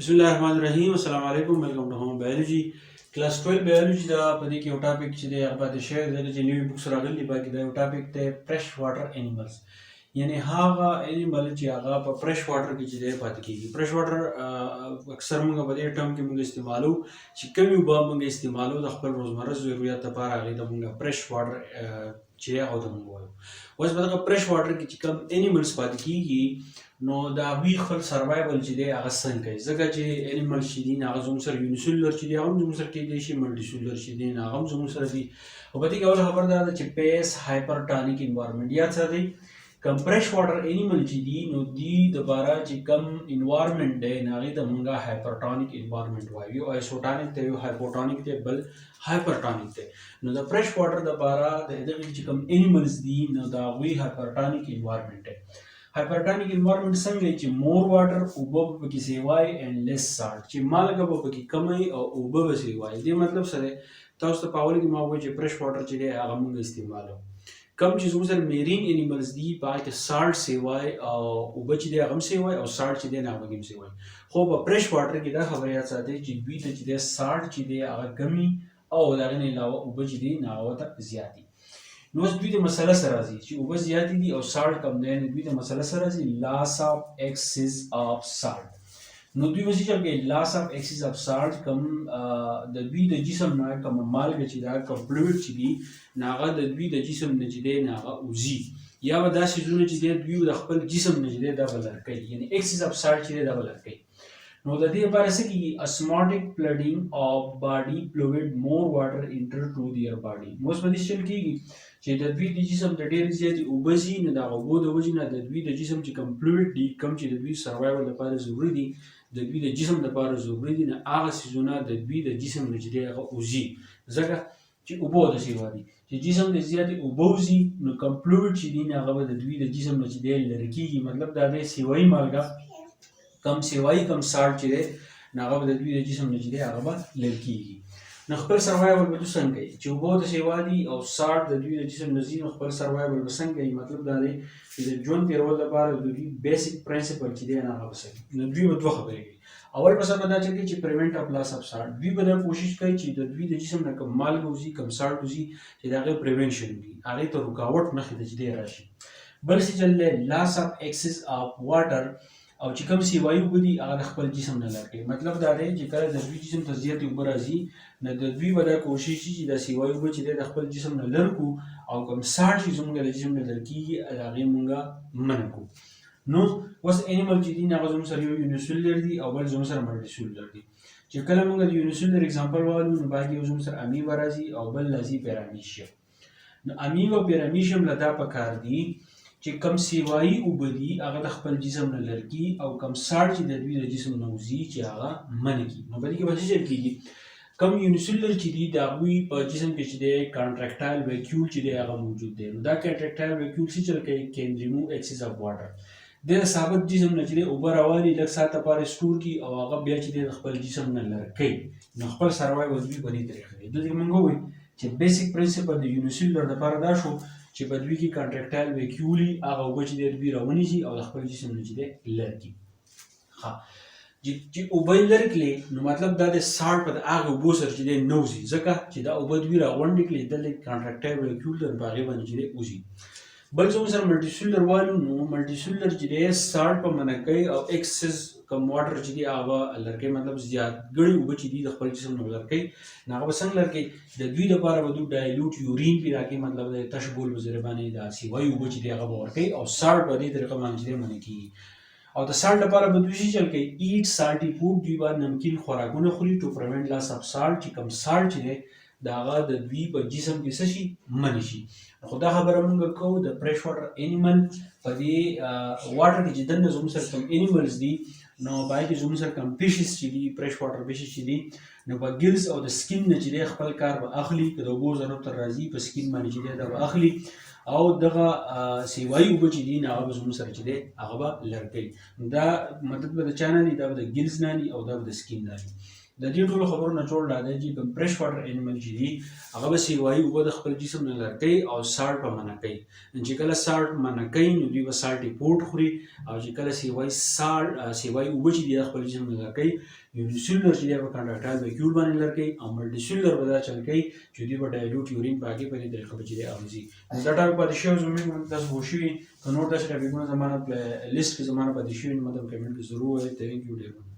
बिस्मिल्लाहिर्रहमानिर्रहीम अस्सलाम वालेकुम welcome to home biology class 12 biology دا पदې کې یو ټاپک چې دی هغه د شعر د نوې بوکس راغلی باقي دا یو ټاپک دی فرش واټر انیملز یعنی هغه انیمل چې هغه په فرش واټر کې چې دی پاتې کیږي فرش واټر اکثر موږ په دې ټرم کې موږ استعمالو چې کوم یو به موږ استعمالو د خپل روزمره ضرورت لپاره هغه د موږ فرش واټر چې هغه د موږ وایو اوس په دغه فرش واټر کې چې کوم انیملز پاتې کیږي نو دا هغوی خپل سروایول چې دی هغه څنګه کوي ځکه چې انیمل چې دي هغه زموږ سره یونیسلولر چې دی هغه هم زموږ سره کیدای شي ملټي سلولر چې دی هغه هم زموږ سره دي او په دې کې اوله خبر دا ده چې پیس هایپرټانیک انوایرمنټ یاد ساتئ کم فرش واټر انیمل چې دي نو دی دپاره چې کم انوایرمنټ دی نو هغې ته مونږه هایپرټانیک انوایرمنټ وایو یو ایسوټانیک دی یو هایپوټانیک دی بل هایپرټانیک دی نو د فرش واټر دپاره د دغې چې کم انیملز دي نو د هغوی هایپرټانیک انوایرمنټ دی هایپرټانیک انوایرمنټ څنګه چې مور واټر اوبه به پکې سیوای اینډ لیس سالټ چې مالګه به پکې کمه او اوبه به سیوای دې مطلب سره تاسو ته په اول کې ما وویل چې فرش واټر چې دی هغه موږ استعمالو کم چې زموږ سره میرین انیملز دي په هغه کې سالټ سیوای او اوبه چې دی هغه هم سیوای او سالټ چې دی نه هغه هم سیوای خو په فرش واټر کې دا خبره یاد ساتئ چې دوی ته چې دی سالټ چې دی هغه کمي او د هغې نه علاوه اوبه چې دي نو هغه ته زیات دي نو اوس دوی د مسله سره راځي چې اوبه زیاتې دي او سالټ کم دی نو دوی د مسله سره راځي لاس آف ایکسس آف سالټ نو دوی وسی چې لاس آف ایکسس آف سالټ کم د دوی د جسم نه کم مالګه چې دا کم فلویډ چې دي نو هغه د دوی د جسم نه چې دی نو هغه وځي یا به دا څیزونه چې دی دوی د خپل جسم نه چې دی دا به لرې کوي یعنی ایکسس آف سالټ چې دی دا به لرې کوي نو د دې لپاره څه کېږي اسماټیک فلډینګ آف باډي فلویډ مور واټر انټر ټو دیئر باډي نو اوس په دې چل کېږي چې د دوی د جسم د ډېرې زیاتې اوبه ځي نو د هغه اوبو د وجې نه د دوی د جسم چې کوم فلویډ دي کوم چې د دوی سروایول لپاره ضروري دي د دوی د جسم لپاره ضروري دي نو هغه څیزونه د دوی د جسم نه چې دی هغه وځي ځکه چې اوبه د سیوا دي چې جسم د زیاتې اوبه وځي نو کوم فلویډ چې دي نو هغه به د دوی د جسم نه چې دی لرې کېږي مطلب دا دی سیوایي مالګه کم سیوایي کم سالټ چې دی نو هغه به د دوی د جسم نه چې دی هغه به لرې کېږي نو خپل سروایول به دوی څنګه کوي چې اوبه د سیوا دي او سالټ د دوی د جسم نه ځي نو خپل سروایول به څنګه کوي مطلب دا دی چې د ژوند تېرولو لپاره د دوی بیسک پرنسپل چې دی نو هغه به څه نو دوی به دوه خبرې کوي اول پسه به دا چې کوي چې پریونټ اف لاس اف سالټ دوی به دا کوشش کوي چې د دوی د جسم نه کوم مالګه وځي کوم سالټ وځي چې د هغې پریونشن وي هغې ته رکاوټ مخې ته چې دی راشي بل څه چل دی لاس اف ایکسس اف واټر او چې کوم سیوایي اوبه دي هغه د خپل جسم نه لرې کوي مطلب دا دی چې کله د دوی جسم ته زیاتې اوبه راځي نو د دوی به دا کوشش شي چې دا سیوایي اوبه چې دی د خپل جسم نه لرې کړو او کوم سالټ چې زموږ د جسم نه لرې کېږي د هغې مونږ منع کړو نو اوس انیمل چې دي هغه زموږ سره یو یونیسلولر دي او بل زموږ سره ملټي سلولر دي چې کله مونږ د یونیسلولر اګزامپل والو نو باید یو زموږ سره امیبا راځي او بل راځي پیرامیشیم نو امیبا او پیرامیشیم له دا پکار دي چې کم سیوایي اوبه دي هغه د خپل جسم نه لرې کړي او کم سالټ چې د دوی د جسم نه وځي چې هغه منع کړي نو په دې کې به څه چل کېږي کم یونیسلولر چې دي د هغوی په جسم کې چې دی کانټراکټایل ویکیول چې دی هغه موجود دی نو دا کانټراکټایل ویکیول څه چل کوي کین ریموو ایکسس اف واټر د ثابت جسم نه چې دی اوبه راوالي لږ ساعت لپاره سټور کړي او هغه بیا چې دی د خپل جسم نه لرې کوي نو خپل سروایول دوی په دې طریقه کوي دلته موږ ووایو چې بیسک پرنسپل د یونیسلولر لپاره دا شو چې په دوی کې کانټراکټایل ویکیولي هغه اوبه چې دی دوی راونیسي او د خپل جسم نه چې دی لرې کړي چې اوبه یې لرې کړلې نو مطلب دا د سالټ په هغه اوبو سره چې دی نه وځي ځکه چې دا اوبه دوی راغونډې کړلې دلته کانټراکټایل ویکیول دی په هغې باندې چې دی وځي بل زموږ سره ملټي سلولر والو نو ملټي سلولر چې دی سالټ په منع کوي او ایکسس کم واټر چې دی هغه لرې کوي مطلب زیات ګړې اوبه چې دي د خپل جسم نه لرې کوي نو هغه به څنګه لرې کوي د دوی لپاره به دوی ډایلوټ یورین پیدا کوي مطلب د تش بول په ذریعه باندې د سیوایي اوبه چې دی هغه به ورکوي او سالټ په دې طریقه باندې چې دی منع کېږي او د سالټ لپاره به دوی څه چل کوي ایټ سالټي فوډ دوی به نمکین خوراکونه خوري ټو پریونټ لاس اف سالټ چې کم سالټ چې دی د هغه د دوی په جسم کې څه شي منع شي خو دا خبره مونږ کوو د فرش واټر انیمل په دې واټر کې چې دننه زموږ سره کوم انیملز دي نو باید چې زموږ سره کوم فیشز چې دي فرش واټر فیشز چې دي نو په ګیلز او د سکین نه چې دی خپل کار به اخلي که د اوبو ضرورت ته راځي په سکین باندې چې دی دا به اخلي او دغه سیوایي اوبه چې دي نو هغه به زموږ سره چې دی هغه به لرې کوي دا مدد به د چا نه دي دا به د ګیلز نه دي او دا به د سکین نه دي د دې ټولو خبرو نه جوړ لا دی چې کوم فرش واټر انیمل چې دي هغه به سی وایي اوبه د خپل جسم نه لر کوي او سالټ به منع کوي. چې کله سالټ منع کوي نو دوی به سالټي فوډ خوري او چې کله سی وایي اوبه چې دي د خپل جسم نه لر کوي یونیسیلولر چې دی هغه کنټراکټایل ویکیول باندې لر کوي او ملټي سیلولر به دا چل کوي چې دوی به ډایلوټ یورین په هغې په دې طریقه به چې دی اغوځي. دا ټاپک پاتې شوی زموږ تاسو پوه شوي که نور داسې ټاپکونه زما نه لیست کې زما نه پاتې شوي نو ما ته په کمنټ کې ضرور ووایئ. تھینک یو ډېر